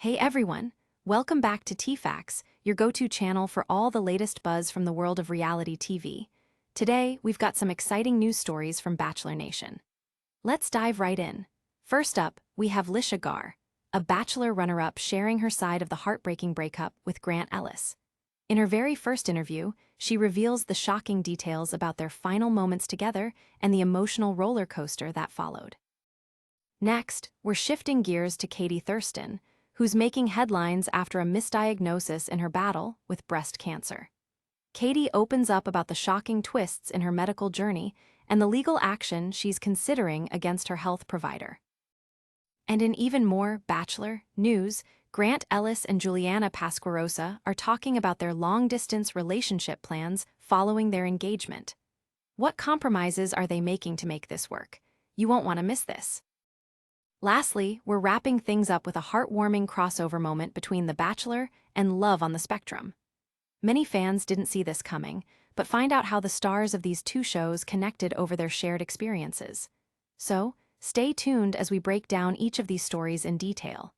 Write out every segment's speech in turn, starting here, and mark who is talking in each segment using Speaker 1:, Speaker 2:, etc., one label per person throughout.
Speaker 1: Hey everyone, welcome back to TFAX, your go-to channel for all the latest buzz from the world of reality TV. Today, we've got some exciting news stories from Bachelor Nation. Let's dive right in. First up, we have Litia Garr, a Bachelor runner-up sharing her side of the heartbreaking breakup with Grant Ellis. In her very first interview, she reveals the shocking details about their final moments together and the emotional roller coaster that followed. Next, we're shifting gears to Katie Thurston, who's making headlines after a misdiagnosis in her battle with breast cancer. Katie opens up about the shocking twists in her medical journey and the legal action she's considering against her health provider. And in even more Bachelor news, Grant Ellis and Juliana Pasquarosa are talking about their long-distance relationship plans following their engagement. What compromises are they making to make this work? You won't want to miss this. Lastly, we're wrapping things up with a heartwarming crossover moment between The Bachelor and Love on the Spectrum. Many fans didn't see this coming, but find out how the stars of these two shows connected over their shared experiences. So, stay tuned as we break down each of these stories in detail.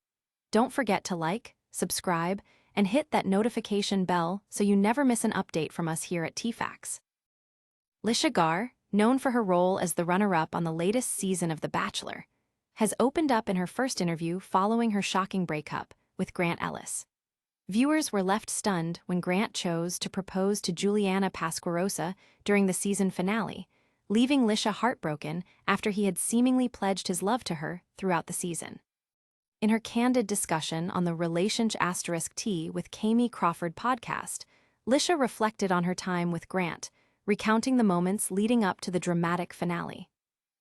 Speaker 1: Don't forget to like, subscribe, and hit that notification bell so you never miss an update from us here at TFAX. Litia Garr, known for her role as the runner-up on the latest season of The Bachelor, has opened up in her first interview following her shocking breakup with Grant Ellis. Viewers were left stunned when Grant chose to propose to Juliana Pasquarosa during the season finale, leaving Litia heartbroken after he had seemingly pledged his love to her throughout the season. In her candid discussion on the Relationship*T with Kami Crawford podcast, Litia reflected on her time with Grant, recounting the moments leading up to the dramatic finale.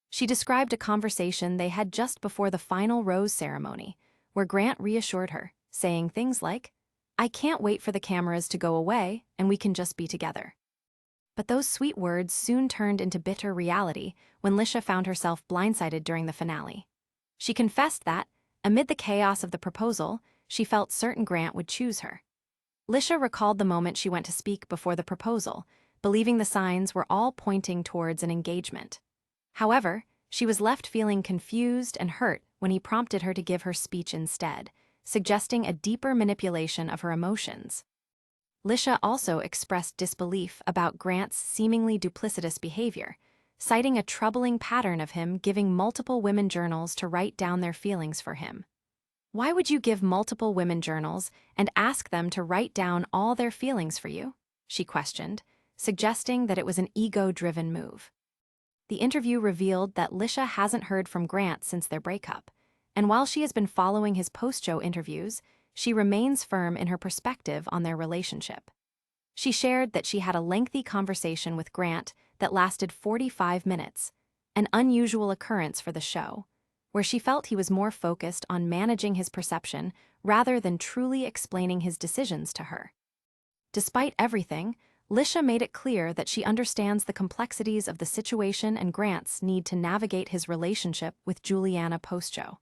Speaker 1: She described a conversation they had just before the final rose ceremony, where Grant reassured her, saying things like, "I can't wait for the cameras to go away and we can just be together." But those sweet words soon turned into bitter reality when Litia found herself blindsided during the finale. She confessed that, amid the chaos of the proposal, she felt certain Grant would choose her. Litia recalled the moment she went to speak before the proposal, believing the signs were all pointing towards an engagement. However, she was left feeling confused and hurt when he prompted her to give her speech instead, suggesting a deeper manipulation of her emotions. Litia also expressed disbelief about Grant's seemingly duplicitous behavior, citing a troubling pattern of him giving multiple women journals to write down their feelings for him. "Why would you give multiple women journals and ask them to write down all their feelings for you?" she questioned, suggesting that it was an ego-driven move. The interview revealed that Litia hasn't heard from Grant since their breakup, and while she has been following his post-show interviews, she remains firm in her perspective on their relationship. She shared that she had a lengthy conversation with Grant that lasted 45 minutes, an unusual occurrence for the show, where she felt he was more focused on managing his perception rather than truly explaining his decisions to her. Despite everything, Litia made it clear that she understands the complexities of the situation and Grant's need to navigate his relationship with Juliana post-show.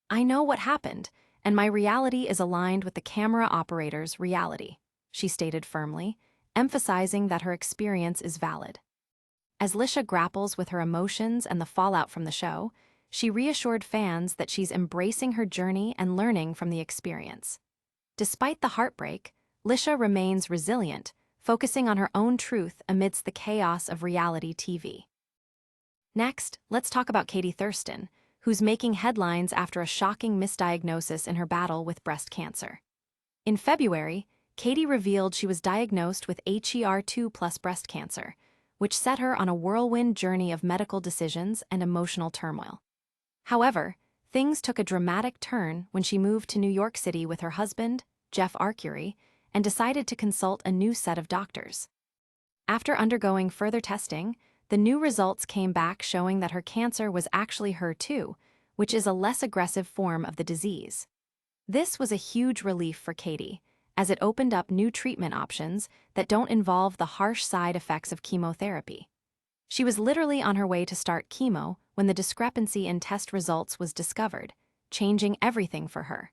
Speaker 1: "I know what happened, and my reality is aligned with the camera operator's reality," she stated firmly, emphasizing that her experience is valid. As Litia grapples with her emotions and the fallout from the show, she reassured fans that she's embracing her journey and learning from the experience. Despite the heartbreak, Litia remains resilient, focusing on her own truth amidst the chaos of reality TV. Next, let's talk about Katie Thurston, who's making headlines after a shocking misdiagnosis in her battle with breast cancer. In February, Katie revealed she was diagnosed with HER2+ breast cancer, which set her on a whirlwind journey of medical decisions and emotional turmoil. However, things took a dramatic turn when she moved to New York City with her husband, Jeff Arcuri, and decided to consult a new set of doctors. After undergoing further testing, the new results came back showing that her cancer was actually HER2, which is a less aggressive form of the disease. This was a huge relief for Katie, as it opened up new treatment options that don't involve the harsh side effects of chemotherapy. She was literally on her way to start chemo when the discrepancy in test results was discovered, changing everything for her.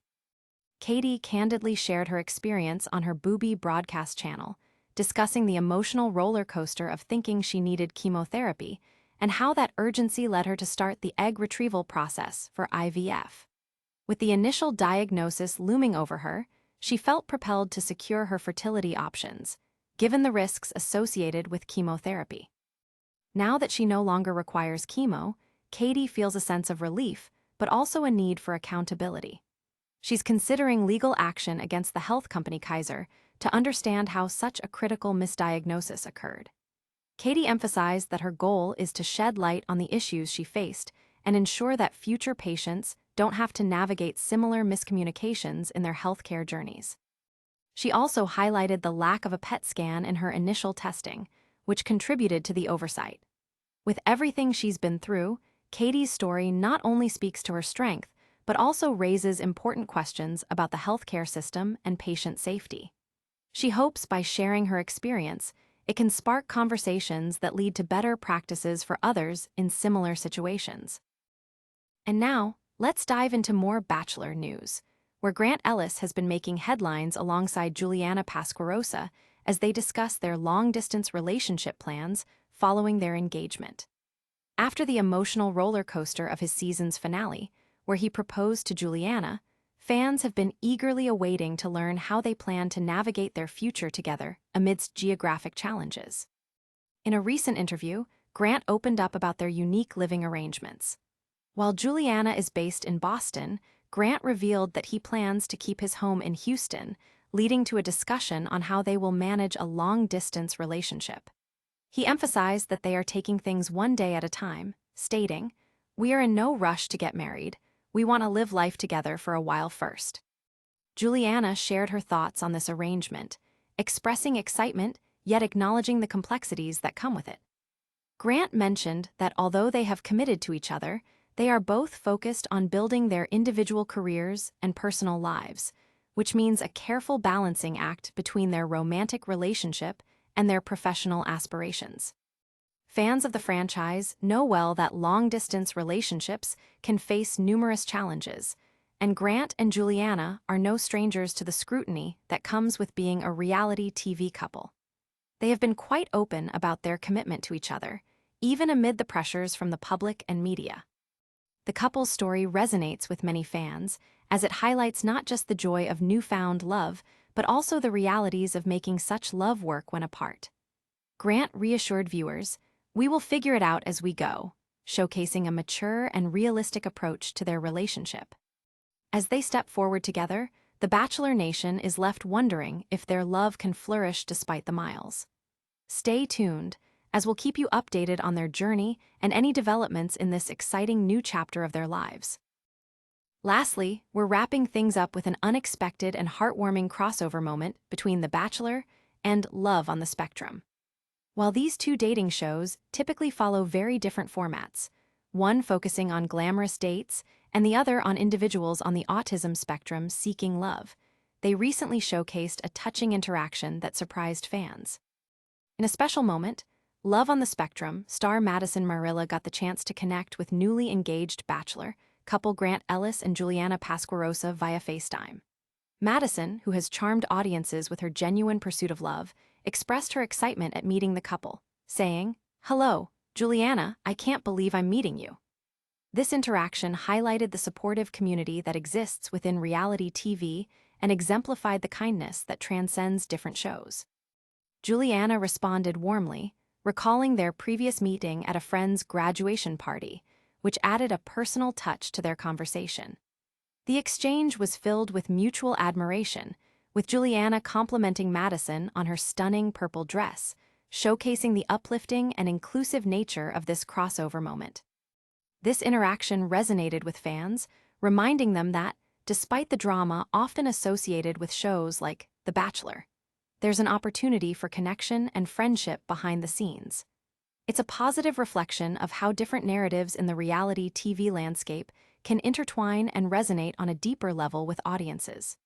Speaker 1: Katie candidly shared her experience on her Booby broadcast channel, discussing the emotional roller coaster of thinking she needed chemotherapy and how that urgency led her to start the egg retrieval process for IVF. With the initial diagnosis looming over her, she felt propelled to secure her fertility options, given the risks associated with chemotherapy. Now that she no longer requires chemo, Katie feels a sense of relief, but also a need for accountability. She's considering legal action against the health company Kaiser to understand how such a critical misdiagnosis occurred. Katie emphasized that her goal is to shed light on the issues she faced and ensure that future patients don't have to navigate similar miscommunications in their healthcare journeys. She also highlighted the lack of a PET scan in her initial testing, which contributed to the oversight. With everything she's been through, Katie's story not only speaks to her strength, but also raises important questions about the healthcare system and patient safety. She hopes by sharing her experience, it can spark conversations that lead to better practices for others in similar situations. And now, let's dive into more Bachelor news, where Grant Ellis has been making headlines alongside Juliana Pasquarosa as they discuss their long-distance relationship plans following their engagement. After the emotional roller coaster of his season's finale, where he proposed to Juliana, fans have been eagerly awaiting to learn how they plan to navigate their future together amidst geographic challenges. In a recent interview, Grant opened up about their unique living arrangements. While Juliana is based in Boston, Grant revealed that he plans to keep his home in Houston, leading to a discussion on how they will manage a long-distance relationship. He emphasized that they are taking things one day at a time, stating, "We are in no rush to get married. We want to live life together for a while first." Juliana shared her thoughts on this arrangement, expressing excitement yet acknowledging the complexities that come with it. Grant mentioned that although they have committed to each other, they are both focused on building their individual careers and personal lives, which means a careful balancing act between their romantic relationship and their professional aspirations. Fans of the franchise know well that long-distance relationships can face numerous challenges, and Grant and Juliana are no strangers to the scrutiny that comes with being a reality TV couple. They have been quite open about their commitment to each other, even amid the pressures from the public and media. The couple's story resonates with many fans, as it highlights not just the joy of newfound love, but also the realities of making such love work when apart. Grant reassured viewers, "We will figure it out as we go," showcasing a mature and realistic approach to their relationship. As they step forward together, the Bachelor Nation is left wondering if their love can flourish despite the miles. Stay tuned, as we'll keep you updated on their journey and any developments in this exciting new chapter of their lives. Lastly, we're wrapping things up with an unexpected and heartwarming crossover moment between The Bachelor and Love on the Spectrum. While these two dating shows typically follow very different formats, one focusing on glamorous dates and the other on individuals on the autism spectrum seeking love, they recently showcased a touching interaction that surprised fans. In a special moment, Love on the Spectrum star Madison Marilla got the chance to connect with newly engaged Bachelor couple Grant Ellis and Juliana Pasquarosa via FaceTime. Madison, who has charmed audiences with her genuine pursuit of love, expressed her excitement at meeting the couple, saying, "Hello, Juliana, I can't believe I'm meeting you." This interaction highlighted the supportive community that exists within reality TV and exemplified the kindness that transcends different shows. Juliana responded warmly, recalling their previous meeting at a friend's graduation party, which added a personal touch to their conversation. The exchange was filled with mutual admiration, with Juliana complimenting Madison on her stunning purple dress, showcasing the uplifting and inclusive nature of this crossover moment. This interaction resonated with fans, reminding them that, despite the drama often associated with shows like The Bachelor, there's an opportunity for connection and friendship behind the scenes. It's a positive reflection of how different narratives in the reality TV landscape can intertwine and resonate on a deeper level with audiences.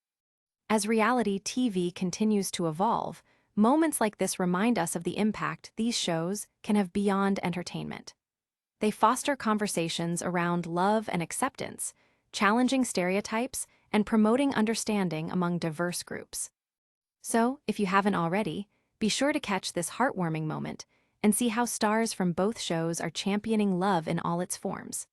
Speaker 1: As reality TV continues to evolve, moments like this remind us of the impact these shows can have beyond entertainment. They foster conversations around love and acceptance, challenging stereotypes, and promoting understanding among diverse groups. So, if you haven't already, be sure to catch this heartwarming moment and see how stars from both shows are championing love in all its forms.